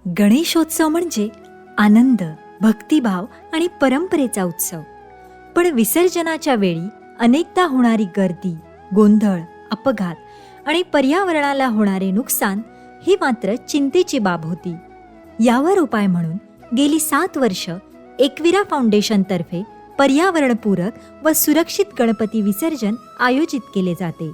गणेशोत्सव म्हणजे आनंद, भक्तिभाव आणि परंपरेचा उत्सव. पण विसर्जनाच्या वेळी अनेकदा होणारी गर्दी, गोंधळ, अपघात आणि पर्यावरणाला होणारे नुकसान ही मात्र चिंतेची बाब होती. यावर उपाय म्हणून गेली 7 वर्ष एकविरा फाउंडेशनतर्फे पर्यावरणपूरक व सुरक्षित गणपती विसर्जन आयोजित केले जाते.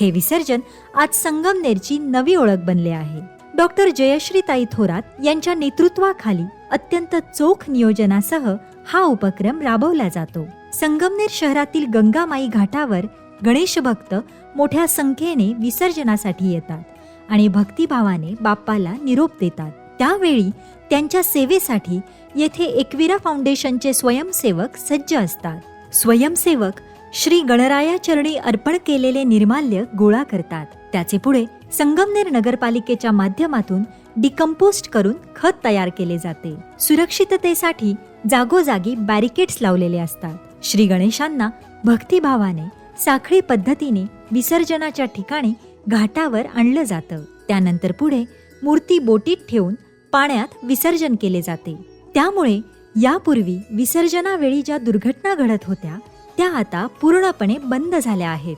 हे विसर्जन आज संगमनेरची नवी ओळख बनले आहे. डॉक्टर जयश्रीताई थोरात यांच्या नेतृत्वाखाली अत्यंत चोख नियोजनासह हा उपक्रम राबवला जातो. संगमनेर शहरातील गंगामाई घाटावर गणेश भक्त मोठ्या संख्येने विसर्जनासाठी येतात आणि भक्तिभावाने बाप्पाला निरोप देतात. त्यावेळी त्यांच्या सेवेसाठी येथे एकविरा फाउंडेशनचे स्वयंसेवक सज्ज असतात. स्वयंसेवक श्री गणरायाचरणी अर्पण केलेले निर्माल्य गोळा करतात. त्याचे पुढे संगमनेर नगरपालिकेच्या माध्यमातून डिकंपोस्ट करून खत तयार केले जाते. सुरक्षिततेसाठी जागोजागी बॅरिकेड्स लावलेले असतात. श्री गणेशांना भक्तिभावाने साखळी पद्धतीने विसर्जनाच्या ठिकाणी घाटावर आणलं जातं. त्यानंतर पुढे मूर्ती बोटीत ठेवून पाण्यात विसर्जन केले जाते. त्यामुळे यापूर्वी विसर्जनावेळी ज्या दुर्घटना घडत होत्या त्या आता पूर्णपणे बंद झाल्या आहेत.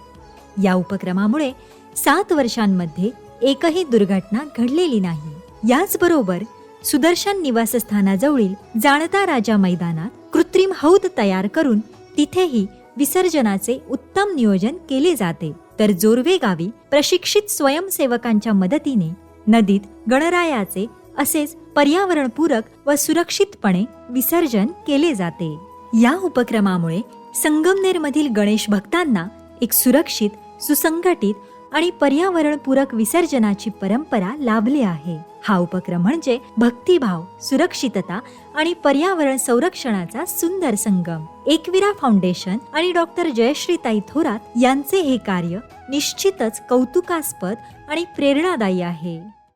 या उपक्रमामुळे 7 वर्षांमध्ये एकही दुर्घटना घडलेली नाही. याचबरोबर सुदर्शन निवासस्थानाजवळील जाणता राजा मैदानात कृत्रिम हौद तयार करून तिथेही विसर्जनाचे उत्तम नियोजन केले जाते. तर जोरवे गावी प्रशिक्षित स्वयंसेवकांच्या मदतीने नदीत गणरायाचे असेच पर्यावरणपूरक व सुरक्षितपणे विसर्जन केले जाते. या उपक्रमामुळे संगमनेरमधील गणेश भक्तांना एक सुरक्षित, सुसंघटित आणि पर्यावरणपूरक विसर्जनाची परंपरा लाभली आहे. हा उपक्रम म्हणजे भक्तिभाव, सुरक्षितता आणि पर्यावरण संरक्षणाचा सुंदर संगम. एकविरा फाउंडेशन आणि डॉक्टर जयश्रीताई थोरात यांचे हे कार्य निश्चितच कौतुकास्पद आणि प्रेरणादायी आहे.